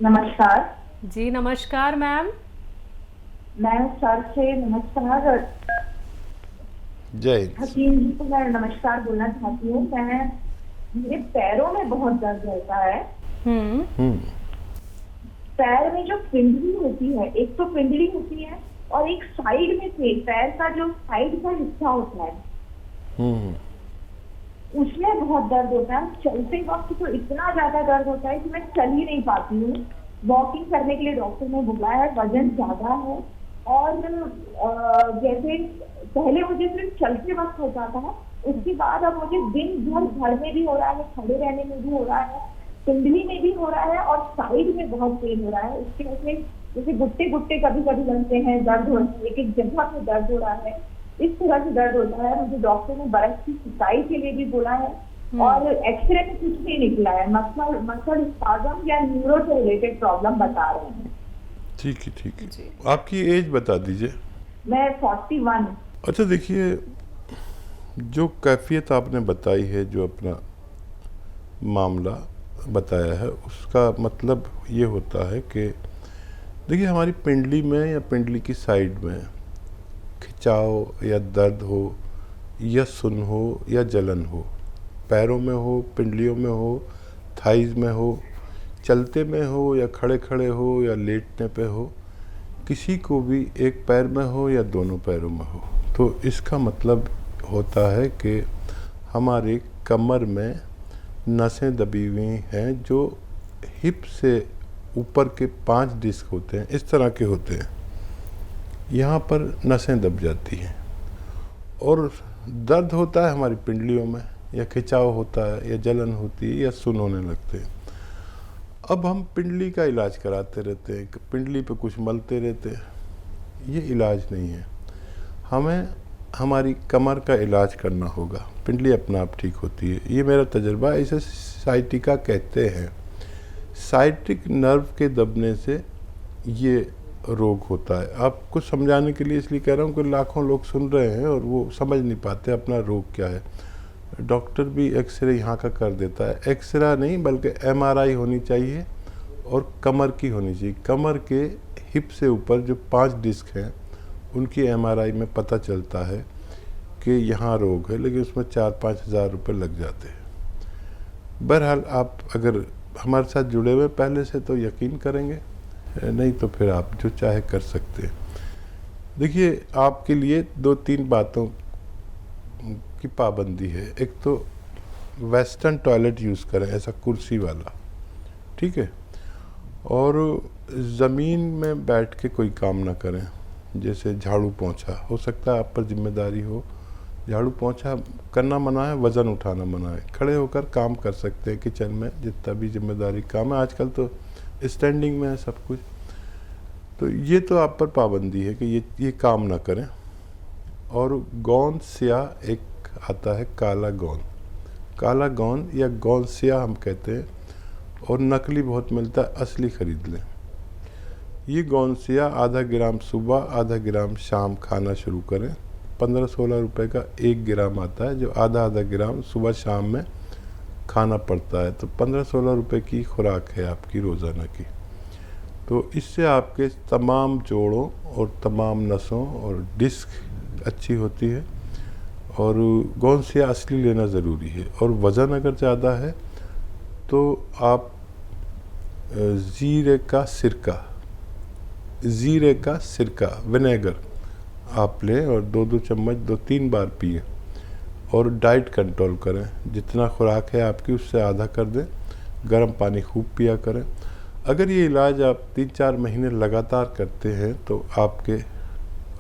नमस्कार। जी नमस्कार मैम। मैं सर से नमस्कार जय हिंद। हकीम जी को मैं नमस्कार बोलना चाहती हूँ। मेरे पैरों में बहुत दर्द रहता है। हम्म। पैर में जो पिंडली होती है, एक तो पिंडली होती है और एक साइड में से पैर का जो साइड का हिस्सा होता है हम्म। उसमें बहुत दर्द होता है। चलते वक्त तो इतना ज्यादा दर्द होता है कि मैं चल ही नहीं पाती हूँ। वॉकिंग करने के लिए डॉक्टर ने बोला है, वजन ज्यादा है। और जैसे पहले मुझे सिर्फ चलते वक्त होता था, उसके बाद अब मुझे दिन भर घर में भी हो रहा है, खड़े रहने में भी हो रहा है, कुंडली में भी हो रहा है और साइड में बहुत पेन हो रहा है। उसके वजह से जैसे गुट्टे गुट्टे कभी कभी लगते हैं, दर्द हो रहा है, एक एक जगह पे दर्द हो रहा है। इस तरह से दर्द होता है। मुझे डॉक्टर ने बर्फ की सिकाई के लिए भी बोला है और एक्सरे में कुछ नहीं निकला है। मसल स्पाज्म या न्यूरो से रिलेटेड प्रॉब्लम बता रहे हैं। ठीक है, ठीक है। जी। आपकी एज बता दीजिए। मैं 41। अच्छा, देखिए, जो कैफियत आपने बताई है, जो अपना मामला बताया है, उसका मतलब ये होता है कि देखिए, हमारी पिंडली में या पिंडली की साइड में खिंचाव या दर्द हो या सुन हो या जलन हो, पैरों में हो, पिंडलियों में हो, थाइज में हो, चलते में हो या खड़े खड़े हो या लेटने पे हो, किसी को भी एक पैर में हो या दोनों पैरों में हो, तो इसका मतलब होता है कि हमारी कमर में नसें दबी हुई हैं, जो हिप से ऊपर के 5 डिस्क होते हैं, इस तरह के होते हैं। यहाँ पर नसें दब जाती हैं और दर्द होता है हमारी पिंडलियों में, या खिंचाव होता है या जलन होती है या सुन होने लगते हैं। अब हम पिंडली का इलाज कराते रहते हैं, पिंडली पे कुछ मलते रहते हैं, ये इलाज नहीं है। हमें हमारी कमर का इलाज करना होगा, पिंडली अपना आप ठीक होती है। ये मेरा तजुर्बा है। इसे साइटिका कहते हैं। साइटिक नर्व के दबने से ये रोग होता है। आपको समझाने के लिए इसलिए कह रहा हूँ कि लाखों लोग सुन रहे हैं और वो समझ नहीं पाते अपना रोग क्या है। डॉक्टर भी एक्सरे यहाँ का कर देता है। एक्सरे नहीं बल्कि एमआरआई होनी चाहिए और कमर की होनी चाहिए। कमर के हिप से ऊपर जो 5 डिस्क हैं उनकी एमआरआई में पता चलता है कि यहाँ रोग है, लेकिन उसमें 4-5 हज़ार रुपये लग जाते हैं। बहरहाल, आप अगर हमारे साथ जुड़े हुए पहले से तो यकीन करेंगे, नहीं तो फिर आप जो चाहे कर सकते हैं। देखिए, आपके लिए 2-3 बातों की पाबंदी है। एक तो वेस्टर्न टॉयलेट यूज़ करें, ऐसा कुर्सी वाला, ठीक है। और ज़मीन में बैठ के कोई काम ना करें, जैसे झाड़ू पोंछा। हो सकता है आप पर जिम्मेदारी हो, झाड़ू पोंछा करना मना है, वज़न उठाना मना है। खड़े होकर काम कर सकते हैं किचन में, जितना भी जिम्मेदारी काम है। आजकल तो स्टैंडिंग में है सब कुछ। तो ये तो आप पर पाबंदी है कि ये काम ना करें। और गोंद स्याह एक आता है, काला गोंद, काला गोंद या गोंद स्याह हम कहते हैं, और नकली बहुत मिलता है, असली ख़रीद लें। ये गोंद स्याह आधा ग्राम सुबह, आधा ग्राम शाम खाना शुरू करें। 15-16 रुपए का 1 ग्राम आता है, जो आधा आधा ग्राम सुबह शाम में खाना पड़ता है। तो 15-16 रुपए की खुराक है आपकी रोज़ाना की। तो इससे आपके तमाम जोड़ों और तमाम नसों और डिस्क अच्छी होती है। और गोंद स्याह असली लेना ज़रूरी है। और वज़न अगर ज़्यादा है तो आप ज़ीरे का सिरका विनेगर आप लें और 2-2 चम्मच 2-3 बार पिए। और डाइट कंट्रोल करें, जितना खुराक है आपकी उससे आधा कर दें। गर्म पानी खूब पिया करें। अगर ये इलाज आप 3-4 महीने लगातार करते हैं तो आपके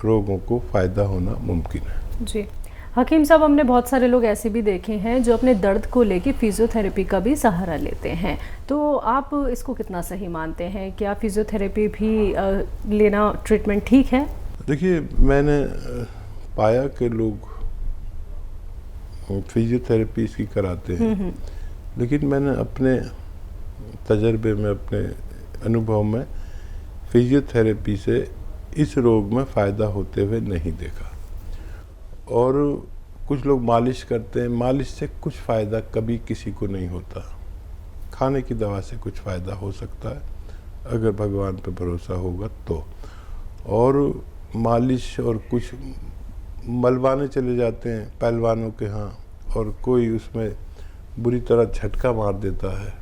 रोगों को फ़ायदा होना मुमकिन है। जी हकीम साहब, हमने बहुत सारे लोग ऐसे भी देखे हैं जो अपने दर्द को लेके फिजियोथेरेपी का भी सहारा लेते हैं, तो आप इसको कितना सही मानते हैं? क्या फिजियोथेरेपी भी लेना ट्रीटमेंट ठीक है? देखिए, मैंने पाया कि लोग फिजियोथेरेपी इसकी कराते हैं, लेकिन मैंने अपने तजर्बे में, अपने अनुभव में फिजियोथेरेपी से इस रोग में फ़ायदा होते हुए नहीं देखा। और कुछ लोग मालिश करते हैं, मालिश से कुछ फ़ायदा कभी किसी को नहीं होता। खाने की दवा से कुछ फ़ायदा हो सकता है, अगर भगवान पे भरोसा होगा तो। और मालिश और कुछ मलवाने चले जाते हैं पहलवानों के यहाँ, और कोई उसमें बुरी तरह झटका मार देता है,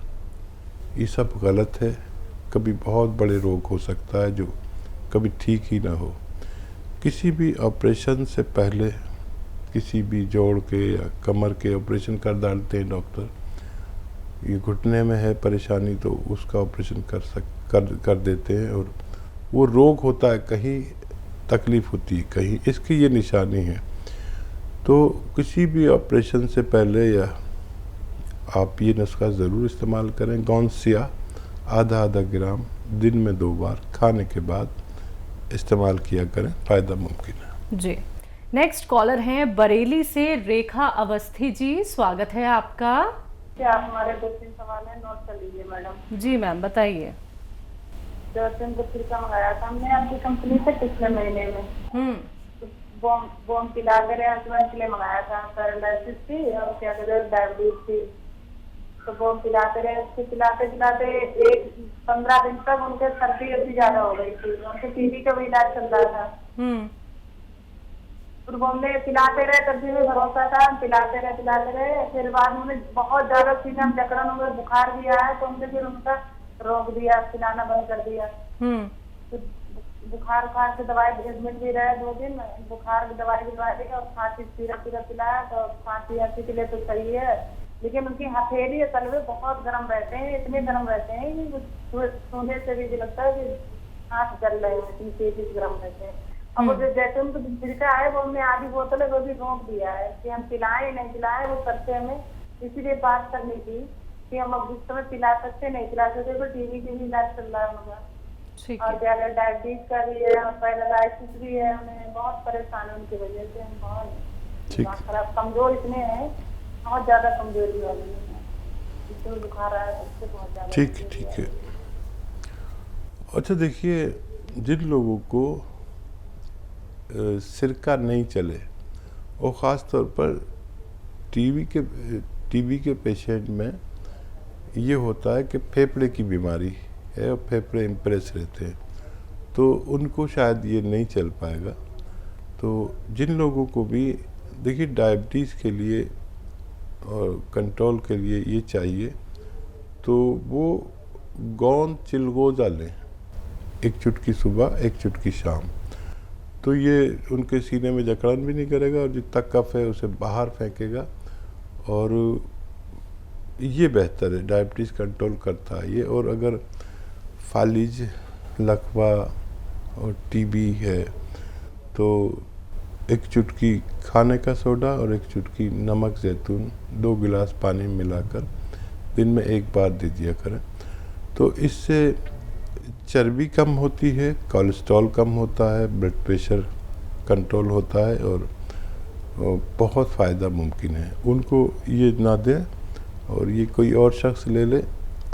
ये सब गलत है। कभी बहुत बड़े रोग हो सकता है जो कभी ठीक ही ना हो। किसी भी ऑपरेशन से पहले, किसी भी जोड़ के या कमर के ऑपरेशन कर डालते हैं डॉक्टर। ये घुटने में है परेशानी तो उसका ऑपरेशन कर देते हैं, और वो रोग होता है, कहीं तकलीफ होती है कहीं, इसकी ये निशानी है। तो किसी भी ऑपरेशन से पहले या आप ये नुस्खा ज़रूर इस्तेमाल करें। गौनसिया आधा ग्राम दिन में 2 बार खाने के बाद इस्तेमाल किया करें, फ़ायदा मुमकिन है। जी, नेक्स्ट कॉलर हैं बरेली से रेखा अवस्थी जी, स्वागत है आपका। क्या हमारे 2-3 सवाल है, नोट कर लीजिए मैडम। जी मैम बताइए। जॉर्जन को फिर का मंगाया था हमने आपकी कंपनी से पिछले महीने में। बॉम पिला कर हस्बैंड के लिए मंगाया था, पैरालिसिस थी और क्या कहते हैं डायबिटीज थी। तो बॉम पिलाते रहे, उसको पिलाते 15 दिन तक उनके सर्दी अभी ज्यादा हो गई थी, उनके टीबी का भी इलाज चल रहा था। फिर बॉम में पिलाते रहे, तब भी भरोसा था, पिलाते रहे। फिर बाद में बहुत ज्यादा सीने में जकड़न हो गई, बुखार भी आया, तो उनसे फिर उनका रोक दिया, पिलाना बंद कर दिया। फिर बुखार से दवाई एडमिट भी रहे 2 दिन, बुखार की दवाई दी और खांसी सिरप पिलाया, तो खांसी के लिए तो सही है, लेकिन उनकी हथेली और तलवे बहुत गर्म रहते हैं, इतने गर्म रहते हैं कि सोने से भी लगता है कि हाथ जल रहे हैं, इतनी तेजी गर्म रहते हैं। अब वो जैसे उनको छिड़का है, वो हमने आधी बोतल है वो भी रोक दिया है कि हम पिलाएं नहीं पिलाएं, वो करते हमें इसीलिए बात करनी थी कि हम अब इस समय पिला सकते नहीं पिला सकते। तो टीवी के भी इलाज चल रहा है उनका, और क्या डायबिटीज का भी है और पैरालिसिस भी है, हमें बहुत परेशान है उनकी वजह से। हम बहुत खराब कमजोर इतने हैं, बहुत ज्यादा कमजोरी वाली है, इससे बुखार आया उससे बहुत ज्यादा। ठीक है। अच्छा देखिए, जिन लोगों को सिरका नहीं चले, और ख़ास तौर पर टीबी के पेशेंट में ये होता है कि फेफड़े की बीमारी है और फेफड़े इम्प्रेस रहते हैं, तो उनको शायद ये नहीं चल पाएगा। तो जिन लोगों को भी देखिए डायबिटीज़ के लिए और कंट्रोल के लिए ये चाहिए, तो वो गोंद चिलगोज़ा लें, 1 चुटकी सुबह 1 चुटकी शाम। तो ये उनके सीने में जकड़न भी नहीं करेगा और जितना कफ है उसे बाहर फेंकेगा, और ये बेहतर है, डायबिटीज़ कंट्रोल करता है ये। और अगर फालिज, लकवा और टीबी है तो 1 चुटकी खाने का सोडा और 1 चुटकी नमक जैतून 2 गिलास पानी मिलाकर दिन में 1 बार दे दिया करें। तो इससे चर्बी कम होती है, कोलेस्ट्रॉल कम होता है, ब्लड प्रेशर कंट्रोल होता है, और बहुत फ़ायदा मुमकिन है। उनको ये ना दें और ये कोई और शख्स ले ले,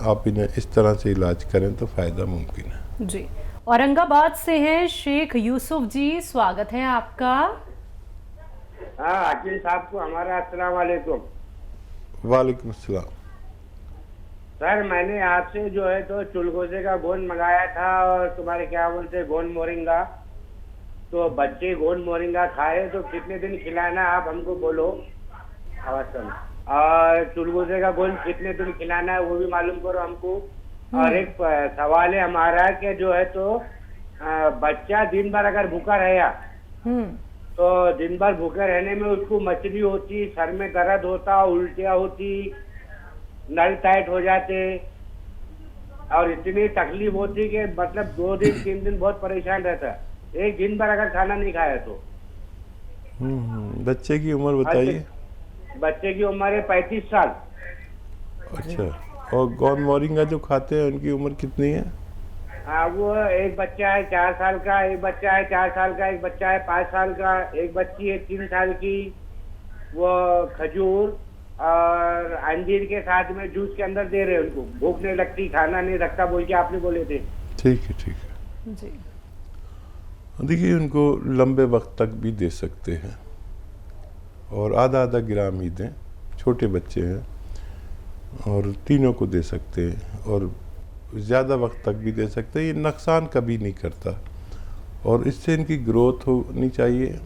आप इन्हें इस तरह से इलाज करें तो फ़ायदा मुमकिन है। जी, औरंगाबाद से हैं शेख यूसुफ जी, स्वागत है आपका। हाँ अकील साहब को हमारा अस्सलाम वालेकुम। वालेकुम अस्सलाम। सर मैंने आपसे जो है तो चुलगोजे का गोंद मंगाया था और तुम्हारे क्या बोलते हैं गोंद मोरिंगा, तो बच्चे गोंद मोरिंगा खाए तो कितने दिन खिलाना आप हमको बोलो अवश्य, और चुलगोजे का गोंद कितने दिन खिलाना है वो भी मालूम करो हमको। और एक सवाल है हमारा कि जो है तो बच्चा दिन भर अगर भूखा रहा तो दिन भर भूखे रहने में उसको मछली होती, सर में दर्द होता, उल्टियाँ होती, नल टाइट हो जाते और इतनी तकलीफ होती कि मतलब 2 दिन 3 दिन बहुत परेशान रहता, एक दिन भर अगर खाना नहीं खाया तो। बच्चे की उम्र बताइए। बच्चे की उम्र है 35 साल। अच्छा, और गोंद मोरिंगा जो खाते हैं उनकी उम्र कितनी है? हाँ वो एक बच्चा है 4 साल का, एक बच्चा है 4 साल का, एक बच्चा है 5 साल का, एक बच्ची है 3 साल की। वो खजूर और अंजीर के साथ में जूस के अंदर दे रहे उनको, भूख नहीं लगती, खाना नहीं रखता बोल के आपने बोले थे। ठीक है जी। देखिए उनको लंबे वक्त तक भी दे सकते हैं और आधा ग्राम ही दें, छोटे बच्चे हैं और तीनों को दे सकते हैं। और ज़्यादा वक्त तक भी दे सकते हैं। ये नुकसान कभी नहीं करता और इससे इनकी ग्रोथ होनी चाहिए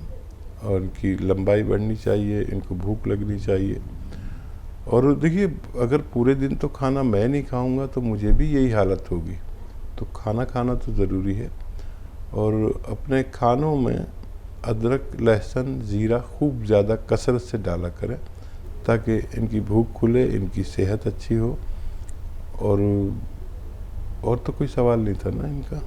और इनकी लंबाई बढ़नी चाहिए, इनको भूख लगनी चाहिए। और देखिए, अगर पूरे दिन तो खाना मैं नहीं खाऊंगा तो मुझे भी यही हालत होगी। तो खाना खाना तो ज़रूरी है और अपने खानों में अदरक, लहसुन, ज़ीरा खूब ज़्यादा कसरत से डाला करें ताकि इनकी भूख खुले, इनकी सेहत अच्छी हो। और तो कोई सवाल नहीं था ना इनका?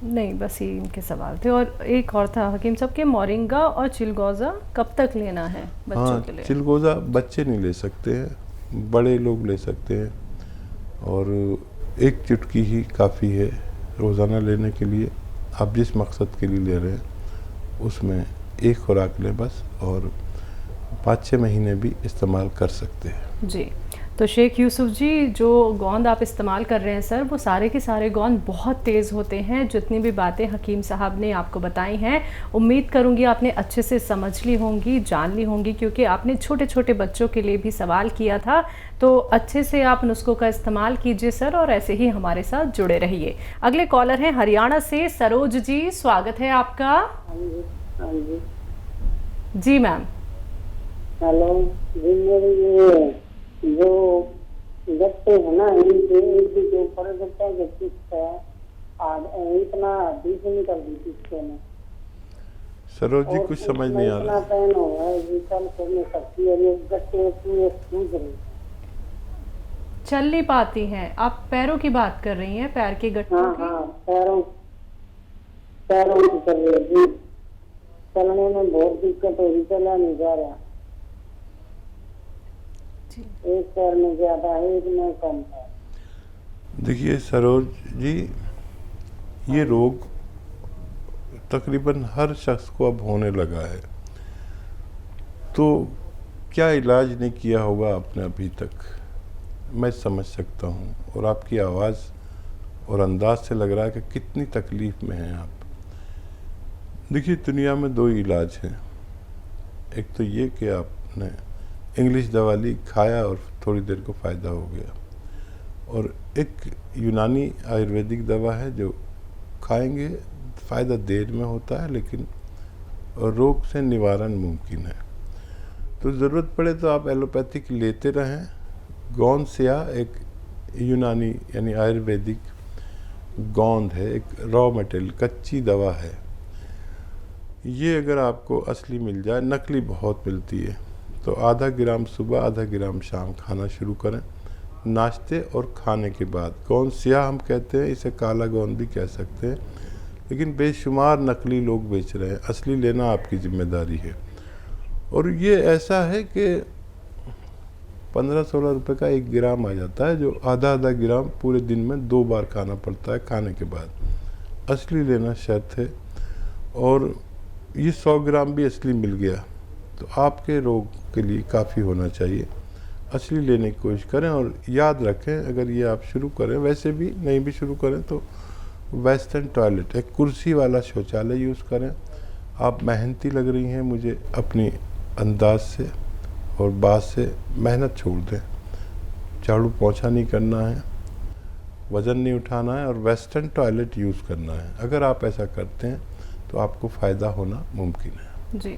नहीं, बस ये इनके सवाल थे। और एक और था हकीम साहब के, मोरिंगा और चिलगोज़ा कब तक लेना है बच्चों के लिए? चिलगोज़ा बच्चे नहीं ले सकते हैं, बड़े लोग ले सकते हैं और एक चुटकी ही काफ़ी है रोज़ाना लेने के लिए। आप जिस मकसद के लिए ले रहे हैं उसमें एक खुराक लें बस, और 5-6 महीने भी इस्तेमाल कर सकते हैं। जी, तो शेख यूसुफ जी, जो गोंद आप इस्तेमाल कर रहे हैं सर, वो सारे के सारे गोंद बहुत तेज़ होते हैं। जितनी भी बातें हकीम साहब ने आपको बताई हैं, उम्मीद करूंगी आपने अच्छे से समझ ली होंगी, जान ली होंगी, क्योंकि आपने छोटे छोटे बच्चों के लिए भी सवाल किया था। तो अच्छे से आप नुस्खों का इस्तेमाल कीजिए सर, और ऐसे ही हमारे साथ जुड़े रहिए। अगले कॉलर हैं हरियाणा से सरोज जी, स्वागत है आपका। जी मैम। हेलो जी, मेरे ये जो गट्टे है ना, इनके एक के ऊपर गट्टा जो किस्त है आज इतना बीच निकल दी किस्ते में। सरोज जी, कुछ समझ नहीं आ रहा। पेन हो है जी, कल करने सकती है, ये गट्टे पूरे सूज रहे, चल नहीं पाती हैं। आप पैरों की बात कर रही हैं, पैर के गट्टों की? हाँ, पैरों की कर रही है जी। चलने में बहुत दिक्कत हो रही, चला नहीं जा रहा। एक पैर में ज्यादा है, एक में कम है। देखिए सरोज जी, ये रोग तकरीबन हर शख्स को अब होने लगा है। तो क्या इलाज नहीं किया होगा आपने अभी तक, मैं समझ सकता हूँ। और आपकी आवाज़ और अंदाज से लग रहा है कि कितनी तकलीफ़ में हैं आप। देखिए, दुनिया में 2 इलाज हैं। एक तो ये कि आपने इंग्लिश दवा ली, खाया और थोड़ी देर को फ़ायदा हो गया, और एक यूनानी आयुर्वेदिक दवा है जो खाएंगे फ़ायदा देर में होता है लेकिन रोग से निवारण मुमकिन है। तो ज़रूरत पड़े तो आप एलोपैथिक लेते रहें। गोंद स्या एक यूनानी यानी आयुर्वेदिक गोंद है, एक रॉ मटेरियल, कच्ची दवा है। ये अगर आपको असली मिल जाए, नकली बहुत मिलती है, तो आधा ग्राम सुबह, आधा ग्राम शाम खाना शुरू करें, नाश्ते और खाने के बाद। गोंद स्या हम कहते हैं, इसे काला गोंद भी कह सकते हैं, लेकिन बेशुमार नकली लोग बेच रहे हैं। असली लेना आपकी जिम्मेदारी है। और ये ऐसा है कि 15-16 रुपए का 1 ग्राम आ जाता है, जो आधा ग्राम पूरे दिन में 2 बार खाना पड़ता है खाने के बाद। असली लेना शर्त है। और ये 100 ग्राम भी असली मिल गया तो आपके रोग के लिए काफ़ी होना चाहिए। असली लेने की कोशिश करें और याद रखें, अगर ये आप शुरू करें, वैसे भी नहीं भी शुरू करें, तो वेस्टर्न टॉयलेट, एक कुर्सी वाला शौचालय यूज़ करें। आप मेहनती लग रही हैं मुझे, अपनी अंदाज से और बात से मेहनत छोड़ दें। झाड़ू पोंछा नहीं करना है, वज़न नहीं उठाना है और वेस्टर्न टॉयलेट यूज़ करना है। अगर आप ऐसा करते हैं तो आपको फ़ायदा होना मुमकिन है। जी,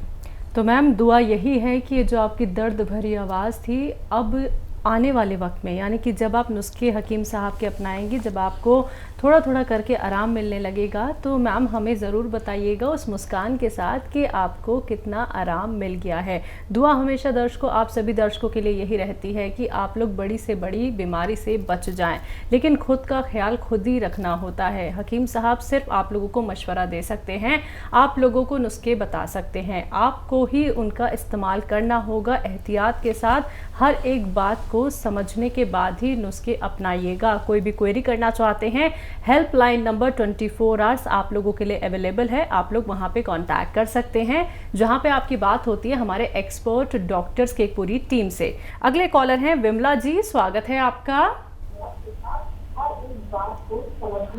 तो मैम दुआ यही है कि ये जो आपकी दर्द भरी आवाज़ थी, अब आने वाले वक्त में, यानी कि जब आप नुस्खे हकीम साहब के अपनाएंगी, जब आपको थोड़ा थोड़ा करके आराम मिलने लगेगा, तो मैम हमें ज़रूर बताइएगा उस मुस्कान के साथ कि आपको कितना आराम मिल गया है। दुआ हमेशा दर्शकों, आप सभी दर्शकों के लिए यही रहती है कि आप लोग बड़ी से बड़ी बीमारी से बच जाएं, लेकिन खुद का ख्याल खुद ही रखना होता है। हकीम साहब सिर्फ आप लोगों को मशवरा दे सकते हैं, आप लोगों को नुस्खे बता सकते हैं, आपको ही उनका इस्तेमाल करना होगा एहतियात के साथ। हर एक बात को समझने के बाद ही नुस्खे अपनाइएगा। कोई भी क्वेरी करना चाहते हैं, हेल्पलाइन नंबर 24 आवर्स आप लोगों के लिए अवेलेबल है। आप लोग वहां पे कांटेक्ट कर सकते हैं, जहां पे आपकी बात होती है हमारे एक्सपर्ट डॉक्टर्स की एक पूरी टीम से। अगले कॉलर हैं विमला जी, स्वागत है आपका।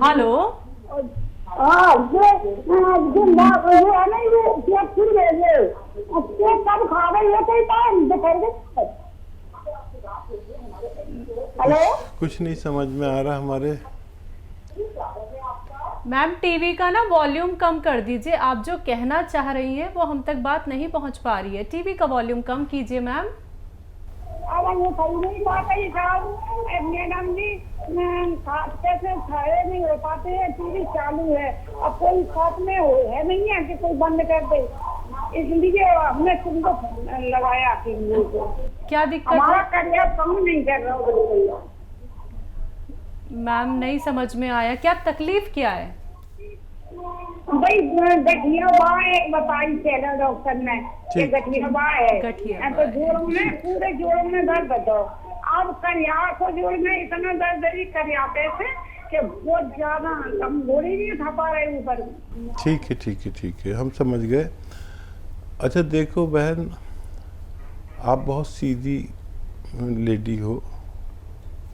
हेलो। कुछ नहीं समझ में आ रहा हमारे मैम टीवी का ना वॉल्यूम कम कर दीजिए, आप जो कहना चाह रही हैं वो हम तक बात नहीं पहुंच पा रही है। टीवी का वॉल्यूम कम कीजिए मैम। अब वो सही नहीं बात है साहब, मैडम जी खाते से खड़े नहीं हो पाते हैं, टीवी चालू है, अब कोई खौफ में है नहीं है कि कोई बंद कर दे, इसलिए हमने तुमको लगाया टीवी को। क्या दिक्कत हमारा है करियर कम नहीं कर रहा बिल्कुल। मैम? नहीं समझ में आया, क्या तकलीफ क्या है? भाई गठिया बाँ एक बताई चेला डॉक्टर ने, ये गठिया बाँ है, गठिया तो जोड़ों में पूरे जोड़ों में दर्द दो। अब करिया को जोड़ में इतना दर्द है करियाते से कि बहुत ज्यादा हम गोली नहीं उठा पा रहे ऊपर। ठीक है ठीक है ठीक है, हम समझ गए। अच्छा देखो बहन, आप बहुत सीधी लेडी हो,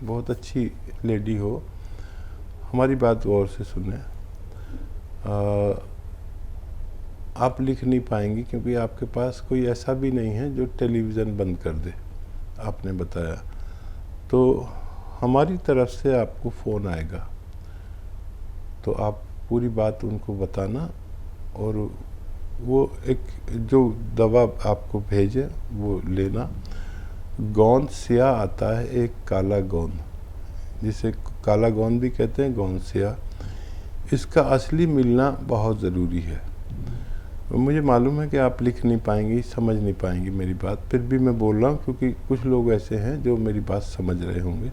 बहुत अच्छी लेडी हो, हमारी बात गौर से सुने। आप लिख नहीं पाएंगी क्योंकि आपके पास कोई ऐसा भी नहीं है जो टेलीविज़न बंद कर दे, आपने बताया। तो हमारी तरफ से आपको फ़ोन आएगा, तो आप पूरी बात उनको बताना, और वो एक जो दवा आपको भेजे वो लेना। गोंद स्या आता है, एक काला गोंद, जिसे काला गोंद भी कहते हैं, गोंद स्या, इसका असली मिलना बहुत ज़रूरी है। मुझे मालूम है कि आप लिख नहीं पाएंगी, समझ नहीं पाएंगी मेरी बात, फिर भी मैं बोल रहा हूँ क्योंकि कुछ लोग ऐसे हैं जो मेरी बात समझ रहे होंगे।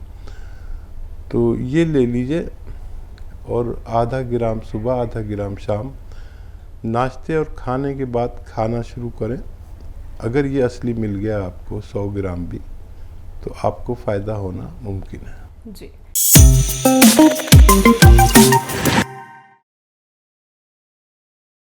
तो ये ले लीजिए, और आधा ग्राम सुबह आधा ग्राम शाम, नाश्ते और खाने के बाद खाना शुरू करें। अगर ये असली मिल गया आपको 100 ग्राम भी, तो आपको फ़ायदा होना मुमकिन है जी।